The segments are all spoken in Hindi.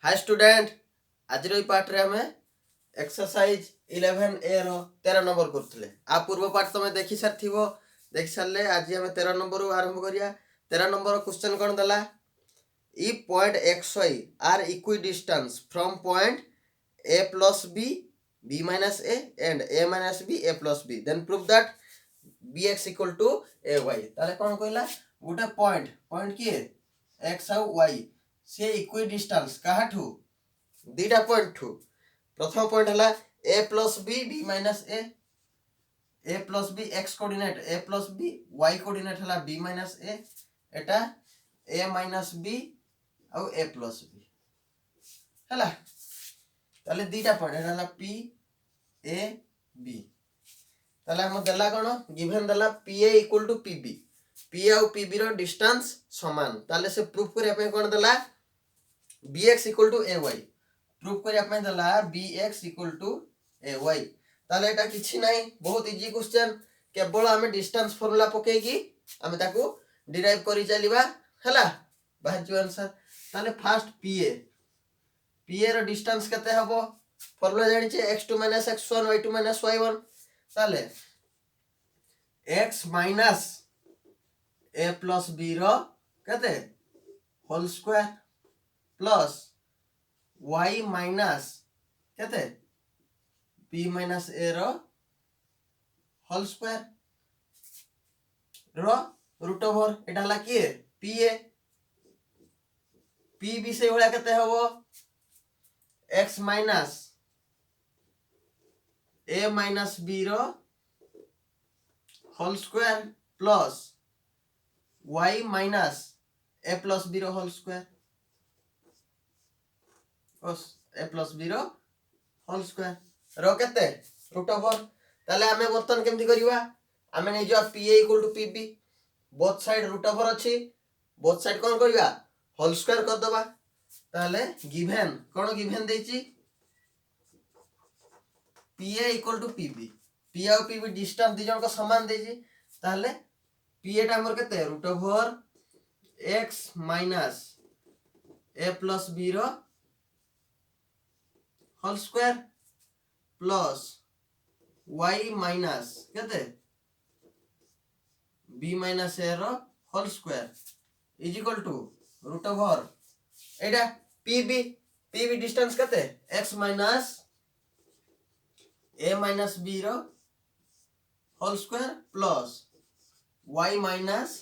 हाय स्टूडेंट, आज पार्ट रे हमें एक्सरसाइज 11 ए रो 13 नंबर करथले। आ पूर्व पार्ट तमे देखि सारथिबो, देखि सारले आज हमें 13 नंबर रु आरंभ करिया। 13 नंबर क्वेश्चन कोन दला, if point xy are equidistance from point a plus b minus a and a minus b a plus b, then prove that bx equal to ay। ताले कोन कहला, गोटे पॉइंट किए x और y से इक्विडिस्टेंस काहाठू दीटा पॉइंट ठू। प्रथम पॉइंट हला a plus b minus a plus b x coordinate a plus b, y coordinate हला b minus a, Etah a minus b और a plus b हला। ताले दीटा पॉइंट हला p a b। ताले हम देला कोन गिवन देला pa equal to pb, p और pb रो डिस्टेंस समान। ताले से प्रूफ करिया पे कोन देला bx equal to ay, proof करिया पे देला bx इक्वल टू ay। ताले एटा किछि नाही, बहुत इजी क्वेश्चन। केवल हमें डिस्टेंस फार्मूला पकेगी हमें ताको डिराइव करि चलीबा हला, बाहर जो आंसर। ताले फर्स्ट pa रो डिस्टेंस कते हबो, फार्मूला जानि छे x2 - x1 y2 - y1। ताले x minus a plus b रो कते whole square plus y minus कते b माइनस a रो होल स्क्वायर रो रूट ओवर। एटा हला की pa, pb से होला कते हबो x minus a minus b रो whole square plus y minus a plus b रो होल स्क्वायर ओस a प्लस b रो होल स्क्वायर रो कते रूट ओवर। ताले हमें बर्तन केमति करिवा, हमें नै जो pa equal to pb, both side root over अछि, बोथ साइड कोन करिवा होल स्क्वायर कर दबा। ताले गिवन कोन गिवन देछि pa equal to pb, p और pb डिस्टेंस दी जन को समान देछि। ताले pa टा हमर कते root over x minus a plus b रो whole square plus y minus कते b माइनस a रो whole square is equal to root over एटा pb डिस्टेंस कते x minus a minus b रो whole square plus y minus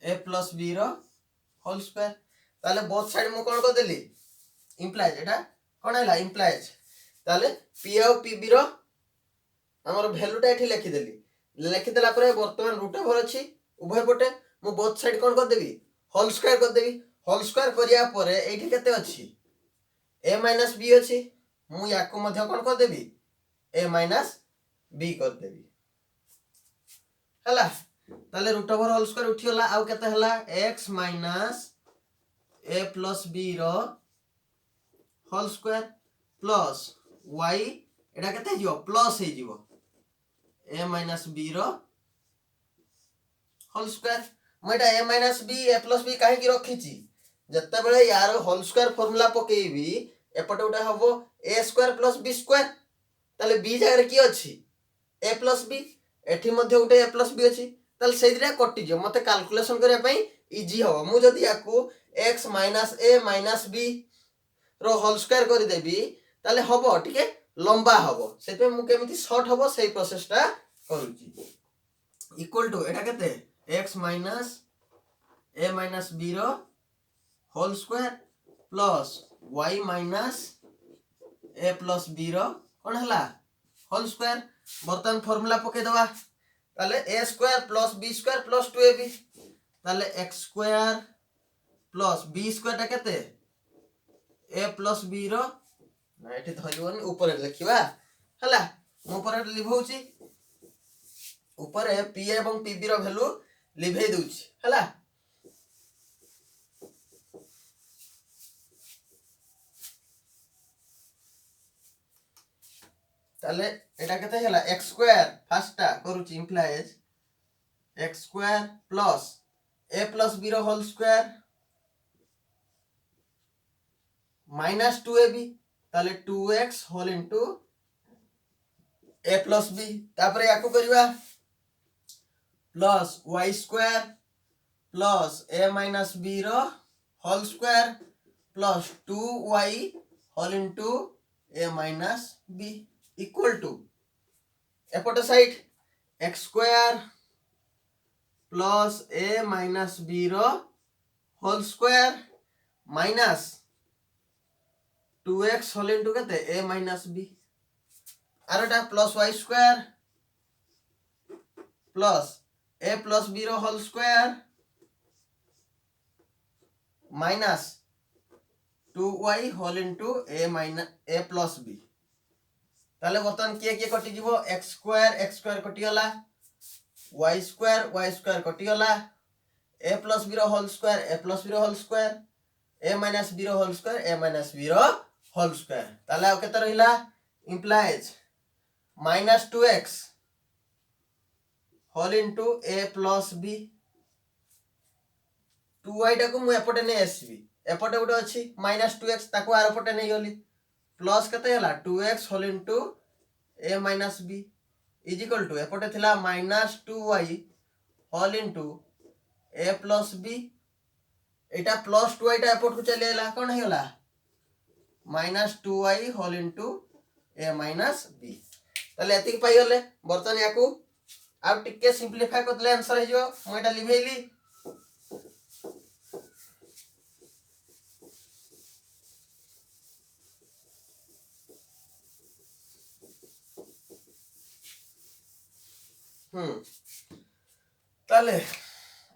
a plus b रो होल स्क्वायर। ताले बोथ साइड मु कोन को देली इंप्लाइज, एटा कोन हैला इंप्लाइज। ताले p और pb रो हमर वैल्यू टा एठी लिखि देली, लिखि देला परे वर्तमान रूट ओवर अछि उभय पटे मु बोथ साइड कोन कर देबी होल स्क्वायर कर देबी। होल स्क्वायर करिया परे एठी केते अछि a माइनस b अछि, मु याको मध्य कोन कर देबी a माइनस b कर देबी हला। ताले रूट ओवर होल स्क्वायर उठी होला आउ केते हला x minus a plus b रो होल स्क्वायर प्लस y एटा केते जिवो प्लस हे जिवो a माइनस b रो होल स्क्वायर। म एटा a minus b a plus b काहे की रखिची, जत्ता बेले यार होल स्क्वायर फार्मूला पकेइबी एपटे उटा हबो a square plus b square. ताले b जगह की अछि a प्लस b, एठी मध्ये उटे a प्लस b अछि। ताले सेइ दिरा कटि जो, मते कैलकुलेशन करिया पई इजी हो। मु जदी याकू x minus a minus b रो होल स्क्वायर करि देबी ताले हबो ठीक लंबा हबो, सेते मु केमिति शॉर्ट हबो सेइ प्रोसेस टा करूची। इक्वल टू एटा केते x minus a minus b रो whole square plus y minus a plus b रो कोन हला होल स्क्वायर। बर्तन फार्मूला पके दवा, ताले a square plus b square plus 2ab, ताले x square plus b square टा केते a प्लस b रो ना एठी धरिबोनी ऊपर लिखिबा हला। मु ऊपर लिखौची, ऊपर p एवं pb रो वैल्यू लिखै दउची हला। ताले एटा केते हला x स्क्वायर फर्स्ट टा करूची implies x square plus a plus b रो होल स्क्वायर माइनस 2ab ताले 2x whole into a plus b तापर याकू करबा plus y square plus a minus b रो whole square plus 2y whole into a minus b equal to एपट side x square plus a minus b रो whole square minus 2x whole into केते a माइनस b आरोटा plus y square plus a plus b रो whole square minus 2y whole into a minus a plus b ताले बर्तमान किए कटि जीवो x स्क्वायर कटि गला y स्क्वायर कटि गला a प्लस b रो whole square a minus b रो whole square a minus b रो होल स्क्वायर ताले आ केते रहिला implies minus 2x whole into a plus b 2y टाको मु एपटे नै आसीबी एपटे गुटे अछि माइनस 2x ताको आर पटे नै गली प्लस केते हला 2x whole into a minus b is equal to एपटे थिला minus 2y whole into a plus b एटा प्लस 2y टा एपट को चली आला कोन हेला minus 2y whole into a minus b ताले एतिक पाई गले बर्तन याकू आ टिके सिंपलीफाई करले आंसर हे जो म एटा लिभेली ताले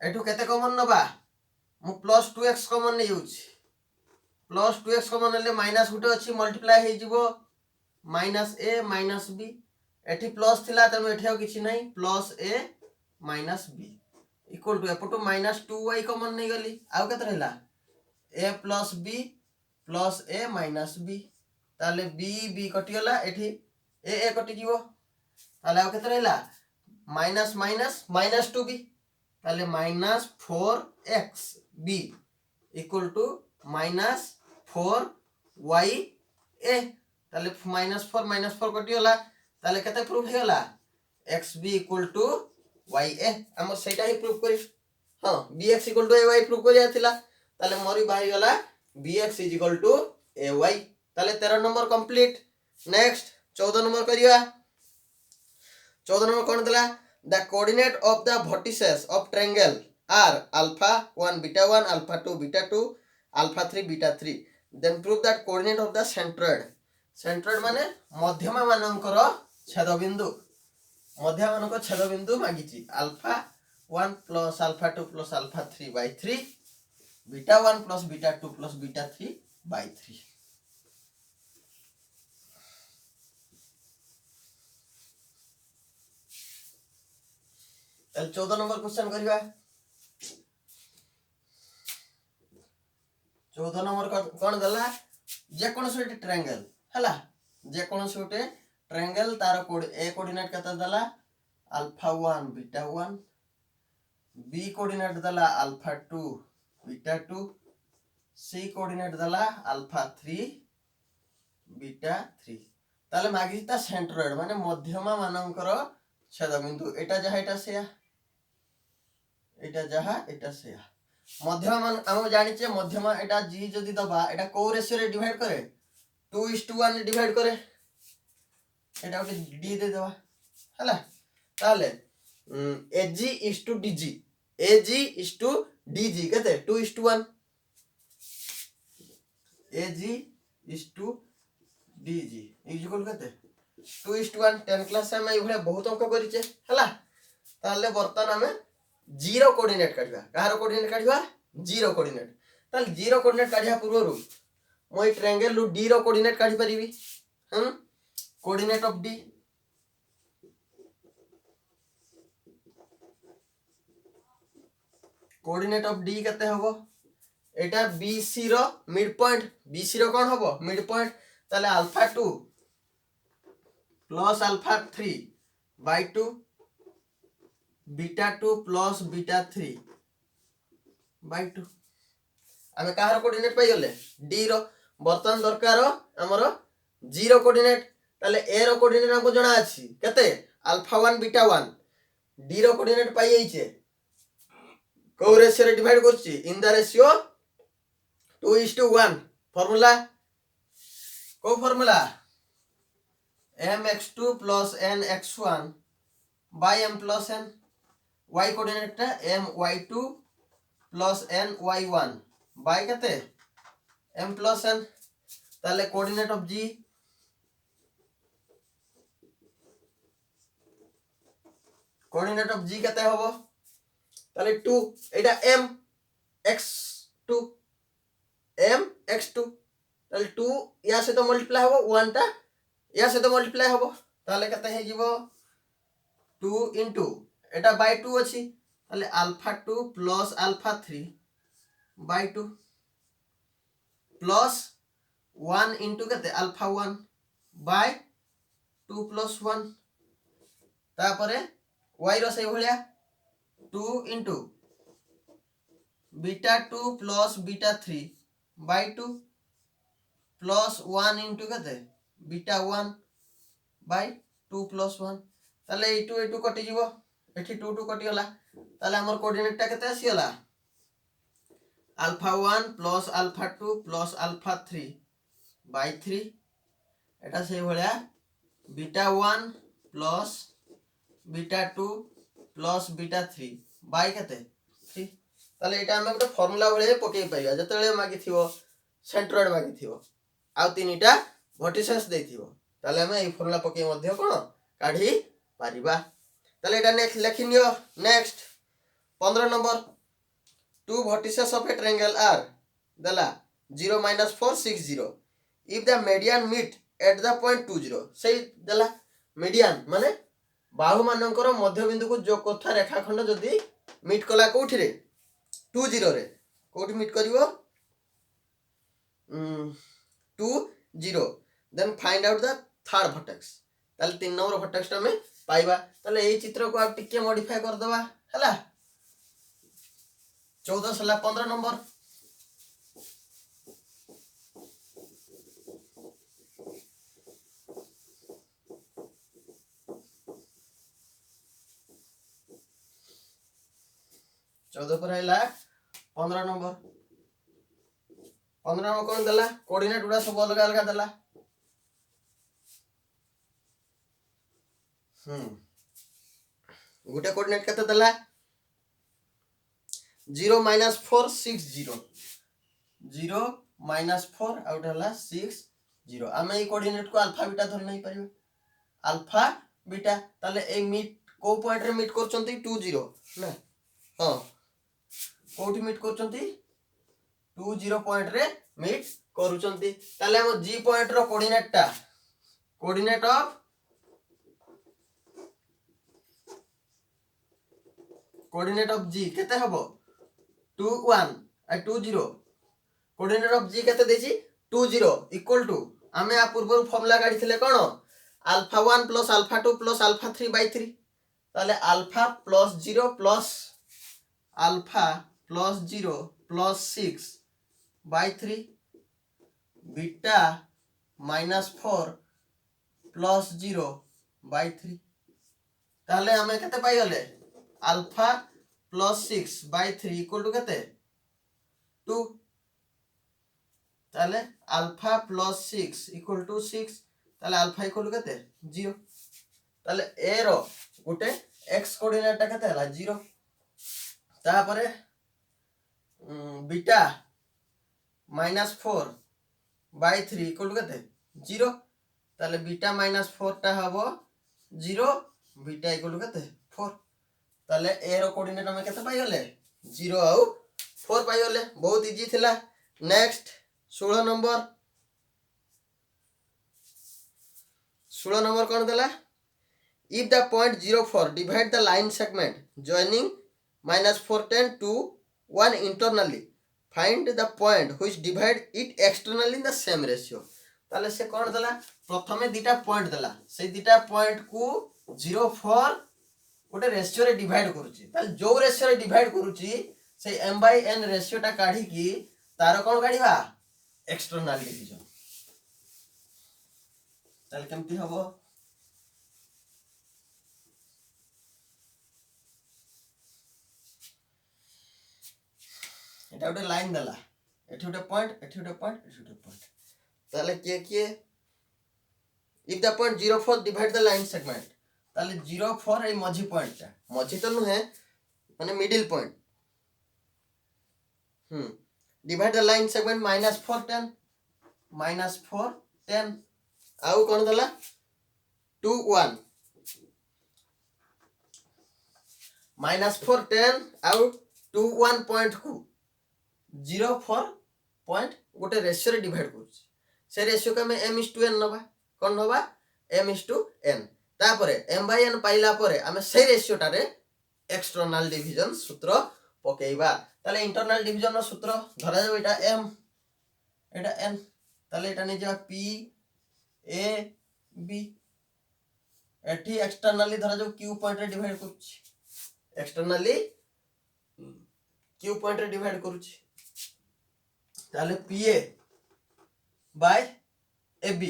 एठू केते कॉमन नबा मु प्लस 2x कॉमन नै होउची प्लस 2x कॉमन ले माइनस गुटे अछि मल्टीप्लाई हे जिवो माइनस a माइनस b एठी प्लस थिला तनु एठी आ किछि नै plus a minus b equal to एपटू माइनस 2y कॉमन नै गली आ केते रहला a plus b plus a minus b ताले b b कटि गला एठी a कटि जिवो ताले आ केते रहला माइनस माइनस माइनस 2b ताले minus 4x b equal to minus 4y a ताले माइनस 4 कटि गला ताले केते प्रूफ हे गला xb इक्वल टू ya हमर सेटा ही प्रूफ करी हां bx equal to ay proof करिया थिला ताले मोरी बाही गला bx इक्वल टू ay ताले 13 नंबर कंप्लीट नेक्स्ट 14 नंबर करिया 14 नंबर कोन दला the coordinate of the vertices of triangle are alpha 1 beta 1 alpha 2 beta 2 alpha 3 beta 3 then prove that coordinate of the centroid माने मध्यमा मानकर छेदबिंदु मागिची alpha 1 plus alpha 2 plus alpha 3 by 3 beta 1 plus beta 2 plus beta 3 by 3 चल 14 नंबर क्वेश्चन करिवा 14 नंबर कोन दला जे कोन सोटे ट्रायंगल हला जे कोन सोटे ट्रायंगल तार कोड ए कोऑर्डिनेट कता दला अल्फा 1 बीटा 1 बी कोऑर्डिनेट दला अल्फा 2 बीटा 2 सी कोऑर्डिनेट दला अल्फा 3 बीटा 3 ताले मागिता सेंट्रोइड माने मध्यमा मानकर छेदबिंदु एटा जहा एटा सेया एटा सेया मध्यमा मान हम जानि छे मध्यमा एटा g जदी दबा एटा को रेशियो रे डिवाइड करे 2:1 रे डिवाइड करे एटा ओटे d दे दबा हला ताले ag is to dg केते 2:1 ag is to dg equal केते 2:1 10 क्लास में ई भले बहुत अंक करिचे हला ताले बर्तन हमें जीरो कोऑर्डिनेट काढिबा कहारो कोऑर्डिनेट काढिबा जीरो कोऑर्डिनेट ताल जीरो कोऑर्डिनेट काढिया पूर्वरु मोय ट्रायंगल लु डी रो कोऑर्डिनेट काढि परिबी कोऑर्डिनेट ऑफ डी केते हबो एटा बीसी रो मिड पॉइंट बीसी रो कोन हबो मिड पॉइंट ताले alpha 2 plus alpha 3 by 2 beta 2 plus beta 3 by 2 हमें कहार कोऑर्डिनेट पाई गले डी रो बर्तमान दरकार आमर जी रो कोऑर्डिनेट ताले ए रो कोऑर्डिनेट हमको जणा अछि केते अल्फा 1 बीटा 1 डी रो कोऑर्डिनेट पाई जाइछे को रेशियो रे डिवाइड करछि इन द रेशियो 2:1 फार्मूला को formula mx2 plus nx1 by m plus n y coordinate टा my2 plus ny1 by केते m plus n ताले coordinate of g coordinate of g केते होबो ताले 2 एटा m x2 ताले 2 या से तो मल्टीप्लाई होबो 1 टा या से तो मल्टीप्लाई होबो ताले केते हे जीवो 2 into एटा by 2 अछि ताले alpha 2 plus alpha 3 by 2 plus 1 into केते अल्फा 1 by 2 plus 1 तापरे y रो सही भलिया 2 into beta 2 plus beta 3 by 2 plus 1 into केते बीटा 1 by 2 plus 1 ताले ए2 कटि जीवो एठी 2 कटि होला ताले हमर कोऑर्डिनेट टा केते आसीला alpha 1 plus alpha 2 plus alpha 3 by 3 एटा सही भलिया beta 1 plus beta 2 plus beta 3 by केते 3 ताले एटा हम गोटे फार्मूला भले पके पाइबा जतले मागी थिवो सेंट्रोइड मागी थिवो आ तीनटा वर्टिसेस देथिवो ताले हम ए फार्मूला पके मध्ये कोन काढी पारिबा ताले एटा नेक्स्ट लेखिनियो next 15 number two vertices of a triangle are dala 0 minus 4 6 0 if the median meet at the point 2 0 सही दला median माने बाहु मानकर मध्य बिंदु को जो कोथा रेखाखंड जदी मीट कला कोठी रे 2 0 रे कोठी meet करिवो 2 0 then find out the third vertex ताले 3 नंबर vertex टा में पाइबा ताले एई चित्र को आप टिके मॉडिफाई कर दबा हला 14 सला 15 नंबर पर हैला 15 नंबर कौन दला कोऑर्डिनेट उडा सब अलग अलग दला गुटे कोऑर्डिनेट कते दला 0 minus 4 6 0 0 minus 4 आउट हला 6 0 आमे ई कोऑर्डिनेट को अल्फा बीटा धर नहीं परिबे अल्फा बीटा ताले ए मीट को पॉइंट रे मीट करचंती 2 0 ना हां कोठी मीट करचंती 2 0 पॉइंट रे मीट करूचंती ताले हम जी पॉइंट रो कोऑर्डिनेट ऑफ जी केते हबो 2 1 और 2 0 कोऑर्डिनेट ऑफ जी केते देछि 2 0 इक्वल टू हमें आ पूर्व फार्मूला गाडी थिले कोन alpha 1 plus alpha 2 plus alpha 3 by 3 ताले alpha plus 0 plus alpha plus 0 plus 6 by 3 beta minus 4 plus 0 by 3 ताले हमें केते पाई गले alpha plus 6 by 3 equal to केते 2 ताले अल्फा plus 6 equal to 6 ताले अल्फा equal to केते 0 ताले a row Gute x coordinate केते हला 0 ता परे बीटा -4 by 3 equal to केते 0 ताले बीटा -4 टा हबो 0 बीटा equal to केते 4 ताले ए रो कोऑर्डिनेट हम केते पाई गले 0 आउ 4 पाई गले बहुत इजी थिला नेक्स्ट 16 नंबर कोन देला if the point 04 divide the line segment joining -410 to 1 internally find the point which divide it externally in the same ratio ताले से कोन देला प्रथमे दीटा पॉइंट देला से दीटा पॉइंट को 04 गोटे रेशियो रे डिवाइड करूची ताल जो रेशियो रे डिवाइड करूची से m by n रेशियो टा काढी की तार कोन काढीबा एक्सटर्नाल डिवीजन ताले केमती हबो एटा उठे लाइन देला एठी उठे पॉइंट एठी उठे पॉइंट एठी उठे पॉइंट ताले के if the point 04 divide the line segment ताले 04 ए मझी पॉइंट ता मझी तो नुहे माने middle point divide the line segment -4 10 -4 10 आउ कोन दला 2 1 -4 10 आउ 2 1 पॉइंट को 04 पॉइंट गोटे रेशियो रे डिवाइड करूची से रेशियो का में m/n नबा कोन होबा m/n तापरे m/n पाइला परे हमें से रेशियो टारे एक्सटर्नल डिवीजन सूत्र पकेइबा ताले इंटरनल डिवीजन रो सूत्र धरा जाबो एटा m एटा n ताले एटा नै जा p a b एठी एक्सटर्नली धरा जाबो q पॉइंट रे डिवाइड करूची एक्सटर्नली q पॉइंट रे डिवाइड करूची ताले pa बाय ab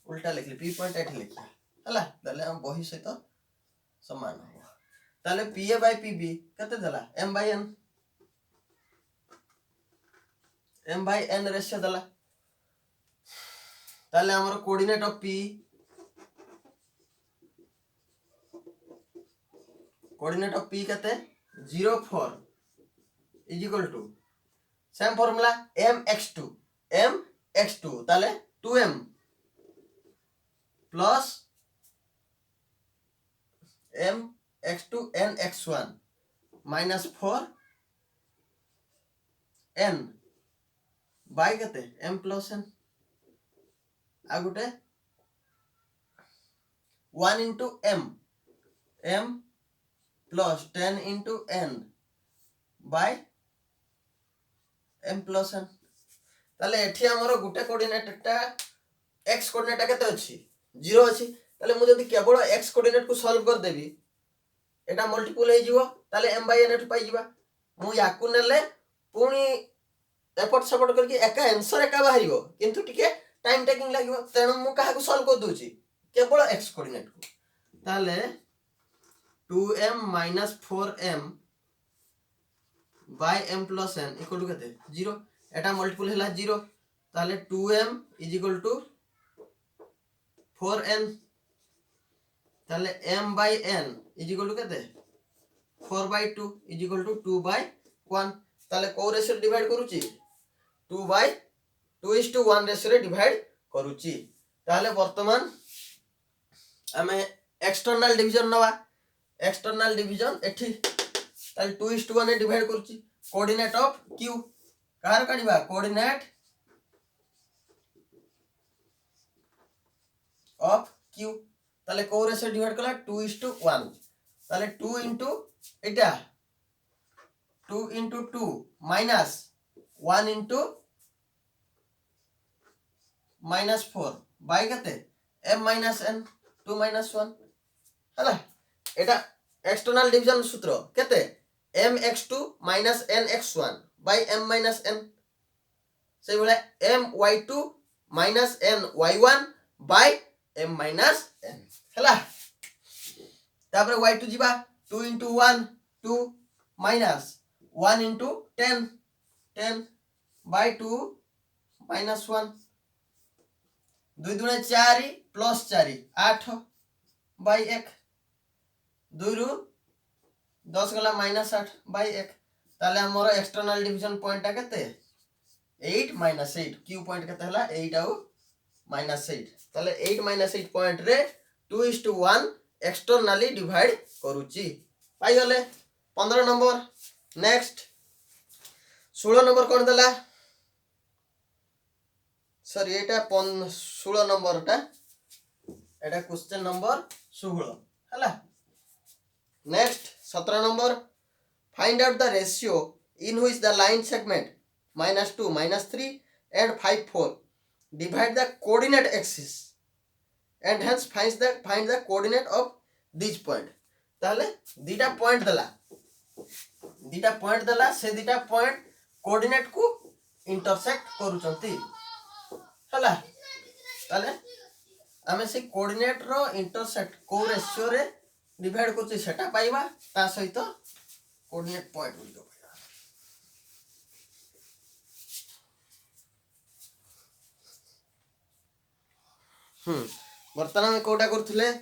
उल्टा लिखले p पॉइंट एठी लिखले हला ताले हम बही सहित समान हो ताले pa बाय pb कते दला m by n रेशियो दला ताले हमर कोऑर्डिनेट ऑफ p कते 04 is equal to same formula mx2 ताले 2m plus mx2 nx1 -4 n by कते m प्लस n आ गुटे 1 into m plus 10 into n by m plus n ताले एठी हमरो गुटे कोऑर्डिनेट टा x कोऑर्डिनेट टा केते अछि 0 अछि ताले मु जदी केवल x कोऑर्डिनेट को सॉल्व कर देबी एटा मल्टीपल हे जिवो ताले m by n एठी पाई जिबा मु याकु नेले पुनी एफर्ट सपोर्ट करके एका आंसर एका बाहरिबो किंतु टिके टाइम टेकिंग लागिबो तेनु मु काहा को सॉल्व कर दोची केवल x कोऑर्डिनेट को ताले 2m - 4m by m plus n equal to केते 0 एटा मल्टीपल हैला 0 ताले 2m = 4n ताले m by n = केते 4/2 = 2/1 ताले को रेशियो डिवाइड करूची 2/2:1 रेशियो रे डिवाइड करूची ताले वर्तमान हमें एक्सटर्नल डिवीजन नवा एक्सटर्नल डिवीजन एठी ताले 2:1 रे डिवाइड करूची कोऑर्डिनेट ऑफ q कार काढिबा कोऑर्डिनेट ऑफ q ताले को रेशियो डिवाइड कला 2:1 ताले 2 into Etah 2 into 2 minus 1 into -4 by कते m minus n 2 minus 1 हला एटा एक्सटर्नल डिवीजन सूत्र केते mx2 minus nx1 by m minus n से बोले my2 minus ny1 by m minus n हला तापर y2 जीबा 2 into 1 2 minus 1 into 10 by 2 minus 1 2 दुने 4 plus 4 8 by 1 2 रु 10 गला -8 by 1 ताले हमरो एक्सटर्नल डिवीजन पॉइंट केते 8 - 8 q पॉइंट केते हला 8 आउ -8 ताले 8 - 8 पॉइंट रे 2:1 एक्सटर्नली डिवाइड करूची पाई गले 15 नंबर नेक्स्ट 16 नंबर कोन दला सॉरी एटा 16 नंबर टा एटा क्वेश्चन नंबर 16 हला next 17 number find out the ratio in which the line segment -2 -3 and 5 4 divide the coordinate axis and hence find the coordinate of this point ताले दीटा पॉइंट दला से दीटा पॉइंट कोऑर्डिनेट को इंटरसेक्ट करूचंती हला ताले आमे से कोऑर्डिनेट रो इंटरसेक्ट को रेशियो रे डिवाइड करछि सेटा पाइबा ता सहित कोऑर्डिनेट पॉइंट गुलिको बर्तमान में कोटा करथले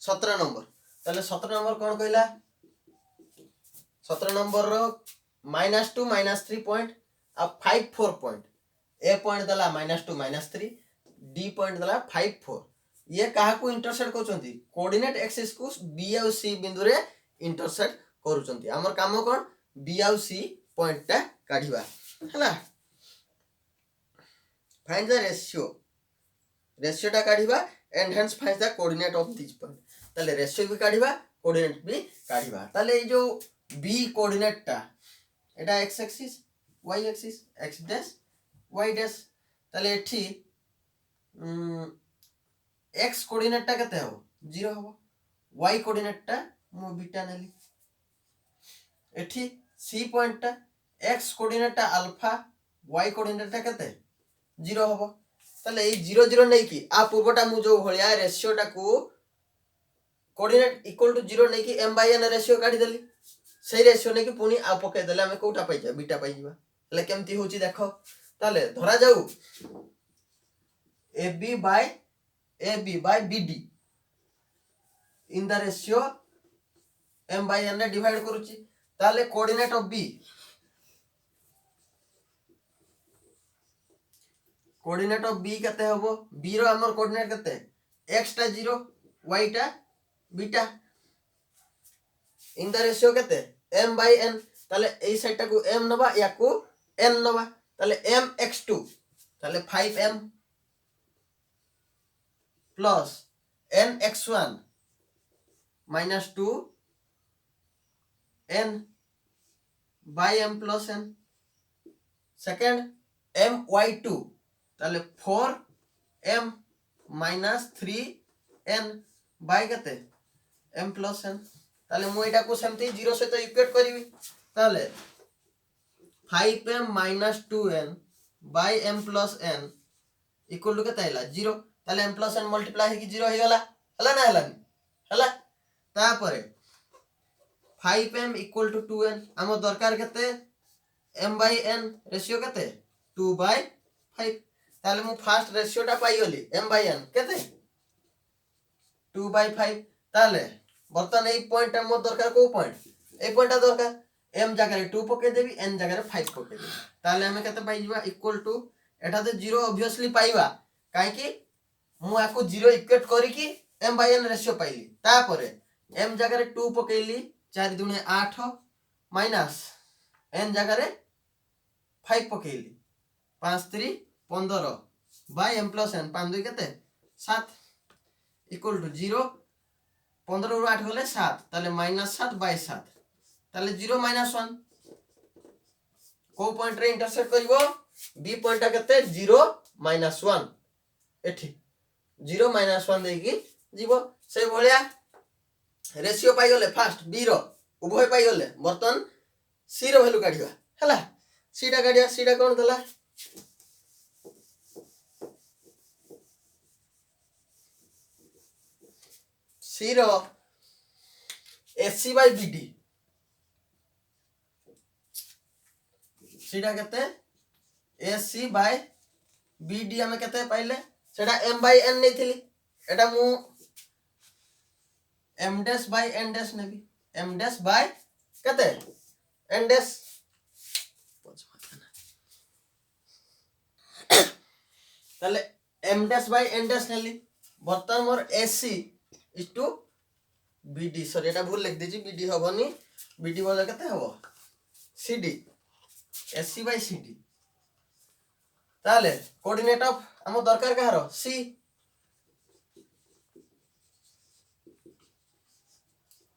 17 नंबर ताले 17 नंबर कोन कहला 17 नंबर रो -2 -3 पॉइंट अब 5 4 पॉइंट ए पॉइंट दला -2 -3 डी पॉइंट दला 5 4 ये कहा को इंटरसेक्ट करचंती कोऑर्डिनेट एक्सिस को बी और सी बिंदु रे इंटरसेक्ट करूचंती हमर काम कोन बी और सी पॉइंट ता काढिबा हला फाइंड द रेशियो ता काढिबा and hence find the coordinate of this point ताले रेशियो भी काढिबा कोऑर्डिनेट भी काढिबा ताले ए जो बी कोऑर्डिनेट ता एटा x axis y axis x dash y dash ताले एठी x कोऑर्डिनेट ता कते हो 0 हो y कोऑर्डिनेट ता मो बीटा नेली एठी c पॉइंट ता x कोऑर्डिनेट ता अल्फा y कोऑर्डिनेट ता कते 0 हो ताले ए 0 0 नै की आ पूर्वटा मु जो होलिया रेशियो टा को कोऑर्डिनेट इक्वल टू 0 नै की m/n रेशियो काढी देली सही रेशियो नै की पुनी आ पके देले हमें कोटा पाइ जा बीटा पाइ जीवा ले केमती होची देखो ताले धरा जाऊ ab by bd in the ratio m/n रे डिवाइड करूची ताले कोऑर्डिनेट ऑफ b कते हबो b रो हमर कोऑर्डिनेट कते x टा 0 y टा बीटा इन द रेशियो कते m/n ताले ए साइड टा को m नबा या को n नबा ताले mx2 ताले 5m plus nx1 minus 2 n by m plus n second my2 ताले 4m minus 3n by कते m plus n ताले मु एटा को सेमती 0 से तो इक्वेट करबी ताले 5m minus 2n by m plus n equal to कते आइला 0 ताले m plus n मल्टीप्लाई है कि 0 हे गला हला ना हला ता परे 5m इक्वल टू 2n हम दरकार कते m/n रेशियो कते 2/5 ताले मु फर्स्ट रेशियो टा पाई गली m/n कते 2/5 ताले बर्तन ए पॉइंट मो दरकार को पॉइंट ए पॉइंट दरकार m जगह रे 2 पके देबी n जगह रे 5 पके देबी ताले हमें कते पाई जीवा इक्वल टू एटा तो 0 ऑब्वियसली पाइबा काहे कि मु आको 0 इक्वेट करी कि m/n रेशियो पाइली ता परे m जगह रे 2 पकेली 4 दुने 8 माइनस n जगह रे 5 पकेली 5 3 15 बाय m plus n 5 2 कते 7 इक्वल टू 0 15 रो 8 गले 7 ताले -7 बाय 7 ताले 0 -1 को पॉइंट रे इंटरसेक्ट करिवो बी पॉइंट कते 0 -1 एठी 0 -1 देकी जीवो से भलिया रेशियो पाई गले फर्स्ट बी रो उभय पाई गले बर्तन सी रो वैल्यू काढिबा हला सी टा काढिया सी टा कोन दला सी रो AC by BD सीटा कहते AC by BD हमें कहते हैं पहले सेटा m/n नहीं थी एटा मु m dash by n dash ने भी m dash by कहते n dash ताले m dash by n dash ने ली बर्तन मोर AC is to BD sorry एटा भूल लिख दीजिए BD हबनी BD बोले कहते हबो CD AC by CD ताले कोऑर्डिनेट ऑफ हम दरकार कहारो C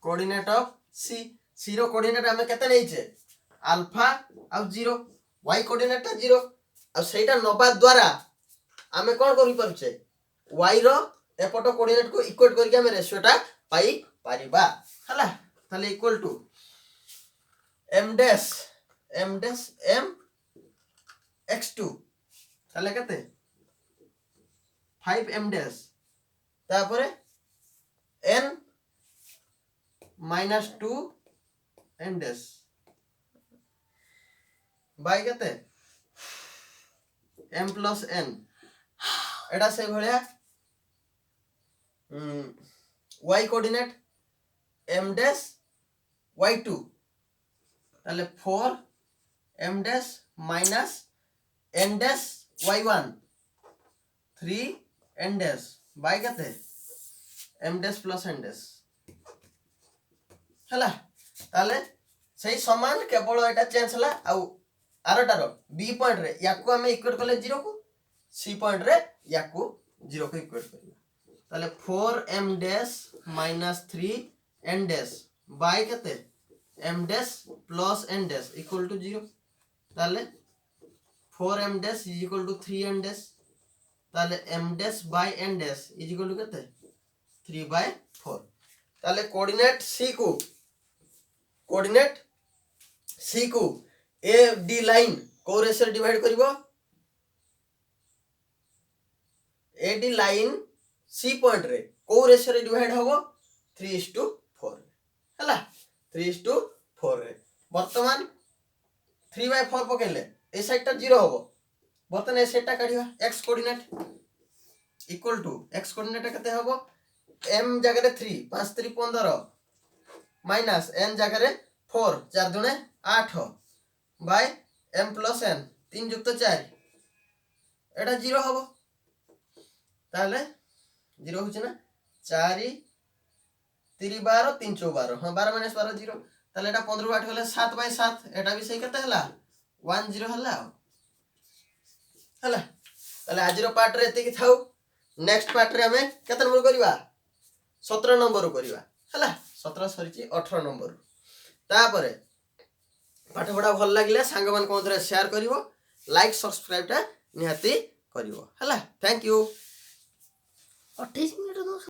कोऑर्डिनेट ऑफ C रो कोऑर्डिनेट हमें केते नै छे अल्फा आ 0 y कोऑर्डिनेट 0 आ सेटा नबा द्वारा हमें कोन करि परछे y रो एपटो कोऑर्डिनेट को इक्वेट करके हमें रेशियोटा पाई परिबा हला ताले equal to m dash m dash m x2 তাহলে কেতে 5m dash তারপরে n minus 2 n dash by কেতে m plus n এটা সেই ভলিয়া y coordinate m dash y2 তাহলে 4 m dash minus n dash y1 3 n dash by কেতে m dash plus n dash ହେଲା তাহলে সেই সমান কেবল এটা চেঞ্জ হলা আউ আরটার বি পয়েন্ট রে ইয়াকু আমি ইকুয়েট করলে 0 কু সি পয়েন্ট রে ইয়াকু 0 কু ইকুয়েট করিবা তাহলে 4m dash minus 3n dash by কেতে m dash plus n dash equal to 0 তাহলে 4m dash is equal to 3n dash তাহলে m dash by n dash is equal to কেতে 3/4 তাহলে কোঅর্ডিনেট সি কু এ ডি লাইন কো রেশিও ডিভাইড করিব A D line C point রে কো রেশিও রে ডিভাইড হবো 3:4 ହେଲା 3:4 রে বর্তমান 3/4 পকেলে এই সাইডটা 0 হবো বর্তমান এই সাইডটা কাঢ়িবা x coordinate equal to x coordinate কেতে হবো m জায়গায় 3 5 3 15 মাইনাস n জায়গায় 4 4 দুনে 8 বাই m প্লাস n 3 যুক্ত 4 এটা 0 হবো তাহলে 0 হচ্ছে না 4 3 12 3 12 হ্যাঁ 12 - 12 0 তাহলে এটা 15 8 হলে 7/7 এটা भी সেই কেতে হলা 10 হলা হলা তাহলে আজর পার্ট রে এতিকি থাও নেক্সট পার্ট রে আমি কেতে নম্বর করিবা 17 নম্বর করিবা হলা 17 সরিছি 18 নম্বর তারপরে পাঠ পড়া ভাল লাগিলে সাঙ্গ মান কোন ধরে শেয়ার করিবো লাইক সবস্ক্রাইব টা নিহাতি করিবো হলা থ্যাংক ইউ 28 মিনিট